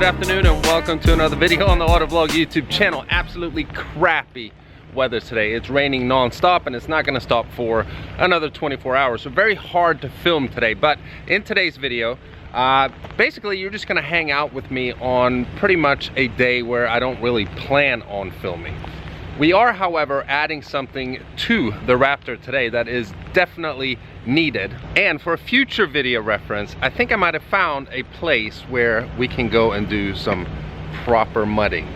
afternoon and welcome to another video on the AutoVlog YouTube channel. Absolutely crappy weather today. It's raining non-stop and it's not going to stop for another 24 hours. So very hard to film today. But in today's video, basically you're just going to hang out with me on pretty much a day where I don't really plan on filming. We are, however, adding something to the Raptor today that is definitely needed. And for a future video reference, I think I might have found a place where we can go and do some proper mudding.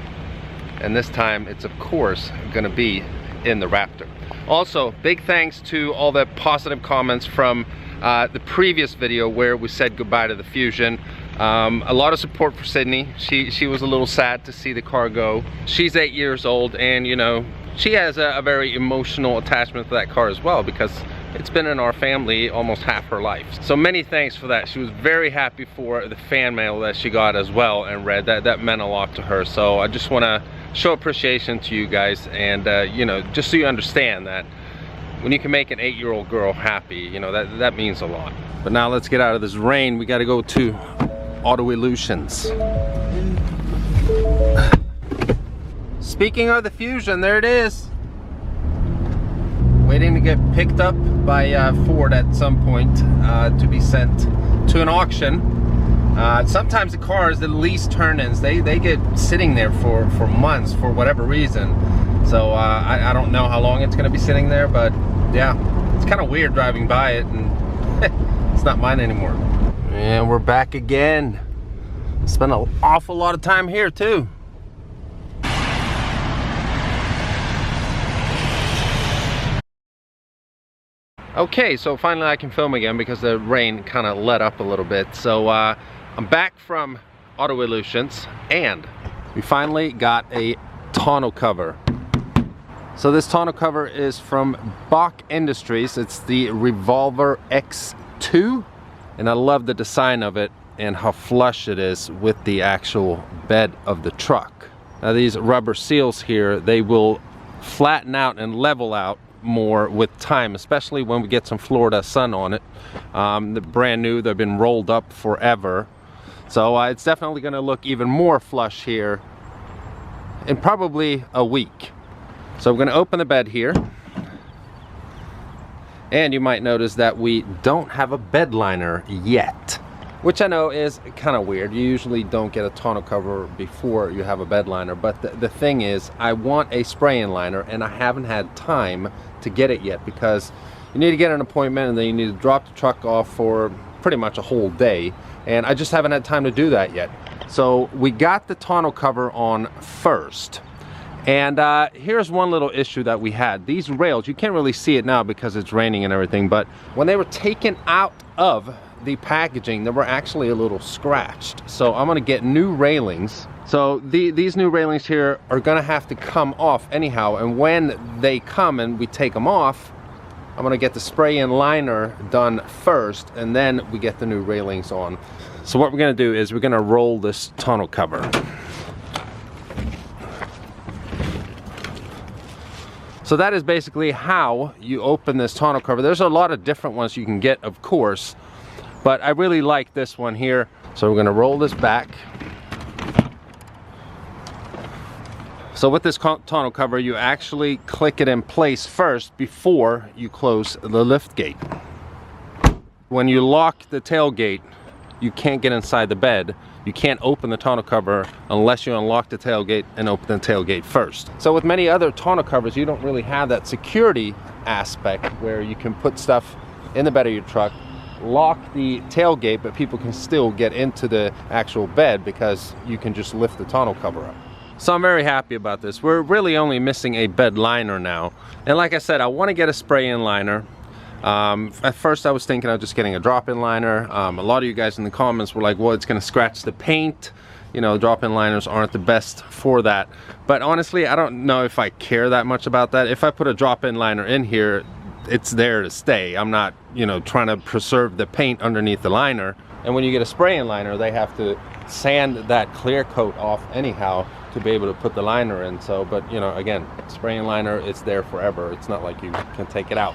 And this time it's of course gonna be in the Raptor. Also, big thanks to all the positive comments from the previous video where we said goodbye to the Fusion. A lot of support for Sydney. She was a little sad to see the car go. She's 8 years old and you know, she has a very emotional attachment to that car as well because it's been in our family almost half her life. So many thanks for that. She was very happy for the fan mail that she got as well and read. That meant a lot to her. So I just want to show appreciation to you guys and you know, just so you understand that when you can make an 8-year-old girl happy, you know, that means a lot. But now let's get out of this rain. We got to go to Auto Illusions. Speaking of the Fusion, there it is. Waiting to get picked up by Ford at some point to be sent to an auction. Sometimes the cars, the lease turn-ins, they get sitting there for months for whatever reason. So I don't know how long it's going to be sitting there, but yeah, it's kind of weird driving by it and it's not mine anymore. And we're back again. Spent an awful lot of time here too. Okay, so finally I can film again because the rain kind of let up a little bit. So I'm back from Auto Illusions and we finally got a tonneau cover. So this tonneau cover is from Bach Industries. It's the Revolver X2 and I love the design of it and how flush it is with the actual bed of the truck. Now these rubber seals here, they will flatten out and level out more with time, especially when we get some Florida sun on it. They're brand new, they've been rolled up forever. So it's definitely going to look even more flush here in probably a week. So we're going to open the bed here. And you might notice that we don't have a bed liner yet, which I know is kind of weird. You usually don't get a tonneau cover before you have a bed liner, but the thing is, I want a spray-in liner and I haven't had time to get it yet because you need to get an appointment and then you need to drop the truck off for pretty much a whole day, and I just haven't had time to do that yet. So we got the tonneau cover on first. And here's one little issue that we had. These rails, you can't really see it now because it's raining and everything, but when they were taken out of the packaging, they were actually a little scratched. So I'm gonna get new railings. So these new railings here are gonna have to come off anyhow, and when they come and we take them off, I'm gonna get the spray-in liner done first and then we get the new railings on. So what we're gonna do is we're gonna roll this tonneau cover. So that is basically how you open this tonneau cover. There's a lot of different ones you can get, of course, but I really like this one here. So we're gonna roll this back. So with this tonneau cover, you actually click it in place first before you close the lift gate. When you lock the tailgate, you can't get inside the bed. You can't open the tonneau cover unless you unlock the tailgate and open the tailgate first. So with many other tonneau covers, you don't really have that security aspect where you can put stuff in the bed of your truck, lock the tailgate, but people can still get into the actual bed because you can just lift the tonneau cover up. So I'm very happy about this. We're really only missing a bed liner now. And like I said, I want to get a spray-in liner. At first I was thinking of just getting a drop-in liner. A lot of you guys in the comments were like, well, it's going to scratch the paint. You know, drop-in liners aren't the best for that. But honestly, I don't know if I care that much about that. If I put a drop-in liner in here, it's there to stay. I'm not, you know, trying to preserve the paint underneath the liner. And when you get a spray-in liner, they have to sand that clear coat off anyhow to be able to put the liner in. So, but you know, again, spray-in liner, it's there forever. It's not like you can take it out.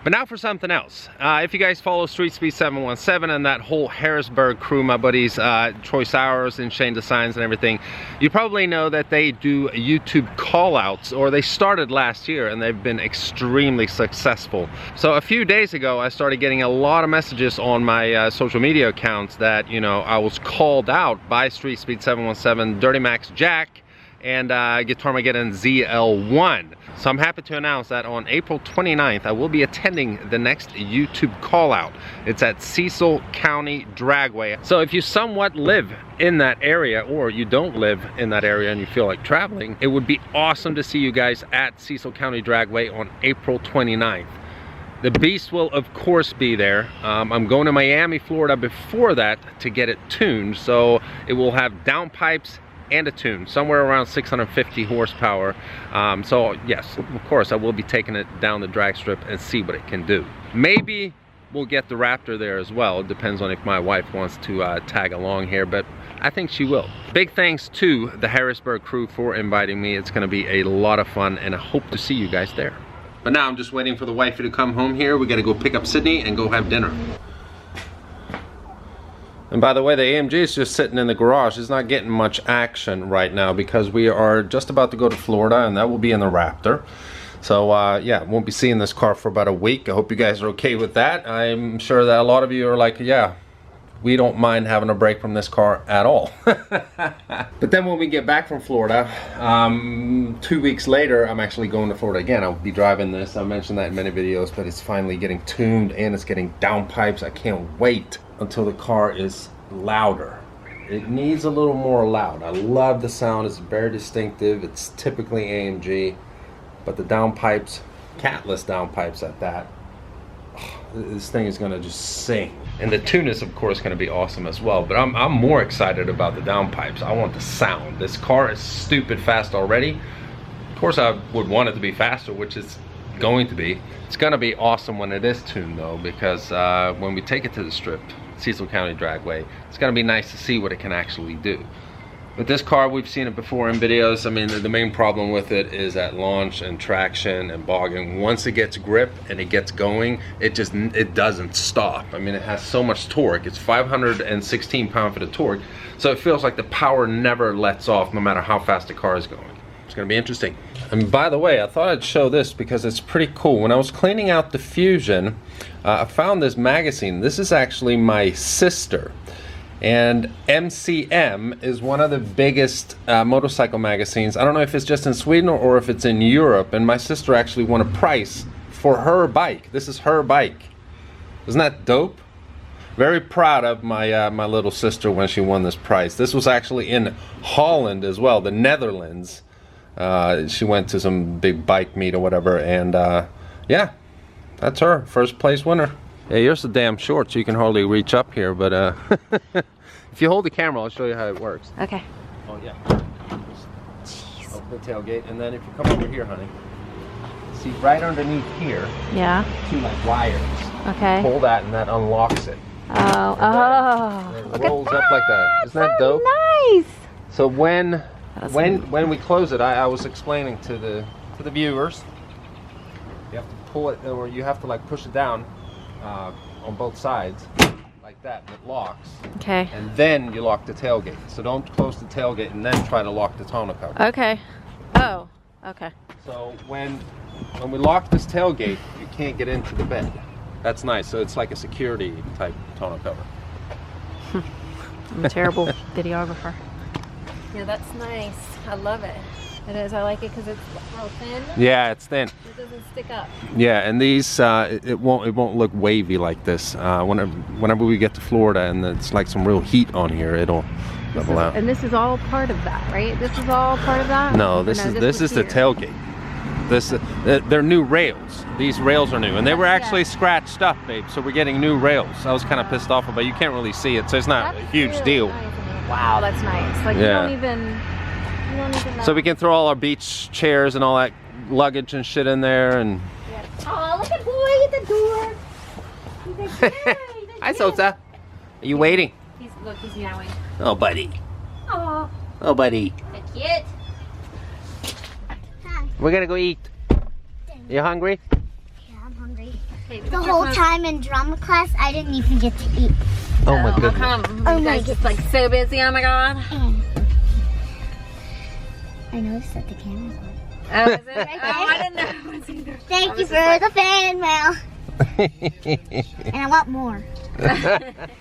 But now for something else. If you guys follow Street Speed 717 and that whole Harrisburg crew, my buddies Troy Sowers and Shane Designs and everything, you probably know that they do YouTube call-outs, or they started last year and they've been extremely successful. So a few days ago I started getting a lot of messages on my social media accounts that, you know, I was called out by Street Speed 717, Dirty Max Jack, and Guitarmageddon ZL1. So I'm happy to announce that on April 29th, I will be attending the next YouTube call out. It's at Cecil County Dragway. So if you somewhat live in that area, or you don't live in that area and you feel like traveling, it would be awesome to see you guys at Cecil County Dragway on April 29th. The Beast will of course be there. I'm going to Miami, Florida before that to get it tuned. So it will have downpipes and a tune, somewhere around 650 horsepower. So yes, of course I will be taking it down the drag strip and see what it can do. Maybe we'll get the Raptor there as well. It depends on if my wife wants to tag along here, but I think she will. Big thanks to the Harrisburg crew for inviting me. It's gonna be a lot of fun and I hope to see you guys there. But now I'm just waiting for the wifey to come home here. We gotta go pick up Sydney and go have dinner. And by the way, the AMG is just sitting in the garage. It's not getting much action right now because we are just about to go to Florida, and that will be in the Raptor. So yeah, won't be seeing this car for about a week. I hope you guys are okay with that. I'm sure that a lot of you are like, yeah, we don't mind having a break from this car at all. But then when we get back from Florida, 2 weeks later, I'm actually going to Florida again. I'll be driving this. I mentioned that in many videos, but it's finally getting tuned and it's getting downpipes. I can't wait until the car is louder. It needs a little more loud. I love the sound. It's very distinctive. It's typically AMG, but the downpipes, catless downpipes at that, this thing is gonna just sing. And the tune is of course gonna be awesome as well, but I'm more excited about the downpipes. I want the sound. This car is stupid fast already. Of course I would want it to be faster, which is going to be. It's gonna be awesome when it is tuned though, because when we take it to the strip, Cecil County Dragway, it's gonna be nice to see what it can actually do. With this car, we've seen it before in videos. I mean, the main problem with it is at launch and traction and bogging. Once it gets grip and it gets going, it doesn't stop. I mean, it has so much torque. It's 516 pound-feet of torque, so it feels like the power never lets off no matter how fast the car is going. It's gonna be interesting. And by the way, I thought I'd show this because it's pretty cool. When I was cleaning out the Fusion, I found this magazine. This is actually my sister. And MCM is one of the biggest motorcycle magazines. I don't know if it's just in Sweden or if it's in Europe. And my sister actually won a prize for her bike. This is her bike. Isn't that dope? Very proud of my my little sister when she won this prize. This was actually in Holland as well, the Netherlands. She went to some big bike meet or whatever, and yeah, that's her first place winner. Yeah, yours so damn short, so you can hardly reach up here, but if you hold the camera, I'll show you how it works. Okay. Oh yeah. Jeez. Open the tailgate, and then if you come over here, honey, see right underneath here. Yeah. Two like wires. Okay. Pull that, and that unlocks it. Oh, oh. It rolls up like that. Isn't that dope? Nice. So when we close it, I was explaining to the viewers, you have to pull it, or you have to like push it down on both sides like that, and it locks. Okay. And then you lock the tailgate. So don't close the tailgate and then try to lock the tonneau cover. Okay. Oh. Okay. So when we lock this tailgate, you can't get into the bed. That's nice. So it's like a security type tonneau cover. I'm a terrible videographer. Yeah, that's nice. I love it. It is. I like it because it's real thin. Yeah, it's thin. It doesn't stick up. Yeah, and these it won't look wavy like this. Whenever we get to Florida and it's like some real heat on here, it'll level out. And this is all part of that, right? This is all part of that. No, this is the tailgate. They're new rails. These rails are new, and they were actually scratched up, babe. So we're getting new rails. I was kind of pissed off about it. You can't really see it, so it's not a huge deal. Nice. Wow, that's nice. Like you don't even know. So we can throw all our beach chairs and all that luggage and shit in there, and. Yeah. Oh, look at boy at the door. He's like, yeah, hi, Sosa. Are you waiting? Look, he's meowing. Oh, buddy. Oh. Oh, buddy. That's cute. We're gonna go eat. You hungry? Yeah, I'm hungry. Hey, The whole time in drama class, I didn't even get to eat. Oh my how goodness. come? Oh You my guys just like so busy. Oh my god. I noticed that the camera's on. Oh, is it? Right Oh, I there. didn't know it was either. Thank you for the fan mail. And I want more.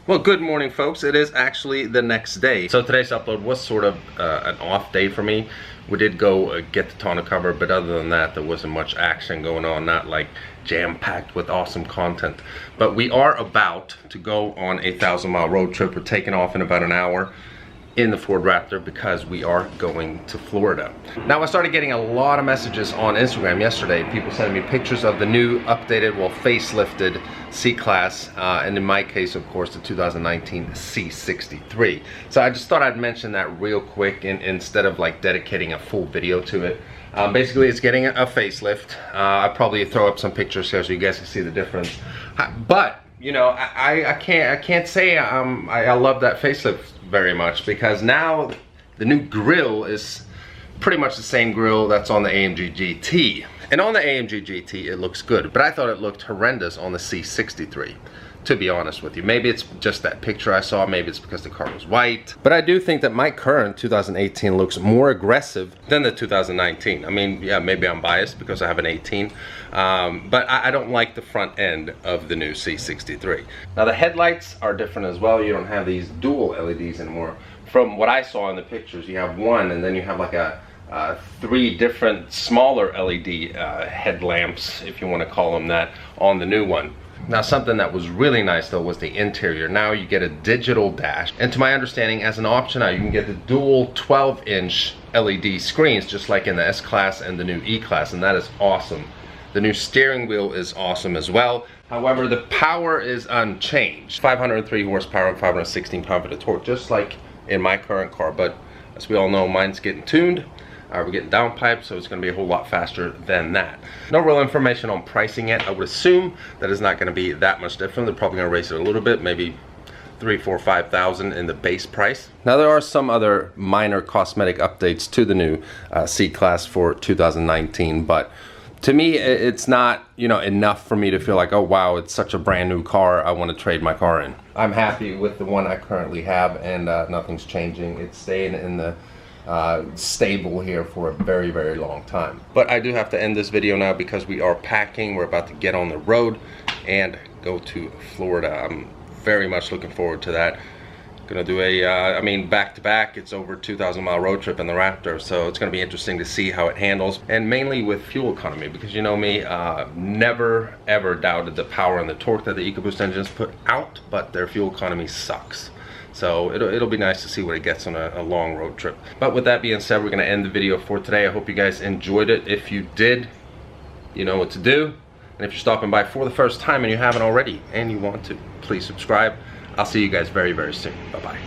Well, good morning, folks. It is actually the next day. So today's upload was sort of an off day for me. We did go get the tonneau cover, but other than that, there wasn't much action going on, not like jam-packed with awesome content. But we are about to go on a 1,000-mile road trip. We're taking off in about an hour in the Ford Raptor because we are going to Florida. Now, I started getting a lot of messages on Instagram yesterday, people sending me pictures of the new updated, well, facelifted C-Class, and in my case, of course, the 2019 C63. So I just thought I'd mention that real quick instead of like dedicating a full video to it. Basically, it's getting a facelift. I'll probably throw up some pictures here so you guys can see the difference. But you know, I can't say I love that facelift very much, because now the new grille is pretty much the same grille that's on the AMG GT. And on the AMG GT it looks good, but I thought it looked horrendous on the C63, to be honest with you. Maybe it's just that picture I saw, maybe it's because the car was white. But I do think that my current 2018 looks more aggressive than the 2019. I mean, yeah, maybe I'm biased because I have an 18. But I don't like the front end of the new C63. Now the headlights are different as well. You don't have these dual LEDs anymore. From what I saw in the pictures, you have one, and then you have like a 3 different smaller LED headlamps, if you want to call them that, on the new one. Now, something that was really nice though was the interior. Now you get a digital dash, and to my understanding, as an option now you can get the dual 12-inch LED screens, just like in the S-Class and the new E-Class, and that is awesome. The new steering wheel is awesome as well. However, the power is unchanged. 503 horsepower and 516 pound-feet of torque, just like in my current car. But as we all know, mine's getting tuned. We're getting downpiped, so it's going to be a whole lot faster than that. No real information on pricing yet. I would assume that it's not going to be that much different. They're probably going to raise it a little bit, maybe 3, 4, 5,000 in the base price. Now there are some other minor cosmetic updates to the new C-Class for 2019, but to me it's not, you know, enough for me to feel like, oh wow, it's such a brand new car, I want to trade my car in. I'm happy with the one I currently have, and nothing's changing. It's staying in the stable here for a very, very long time. But I do have to end this video now because we are packing. We're about to get on the road and go to Florida. I'm very much looking forward to that. Gonna do a I mean, back to back, it's over 2,000-mile road trip in the Raptor, so it's gonna be interesting to see how it handles, and mainly with fuel economy, because you know me, never ever doubted the power and the torque that the EcoBoost engines put out, but their fuel economy sucks. So it'll be nice to see what it gets on a long road trip. But with that being said, we're going to end the video for today. I hope you guys enjoyed it. If you did, you know what to do. And if you're stopping by for the first time and you haven't already and you want to, please subscribe. I'll see you guys very, very soon. Bye-bye.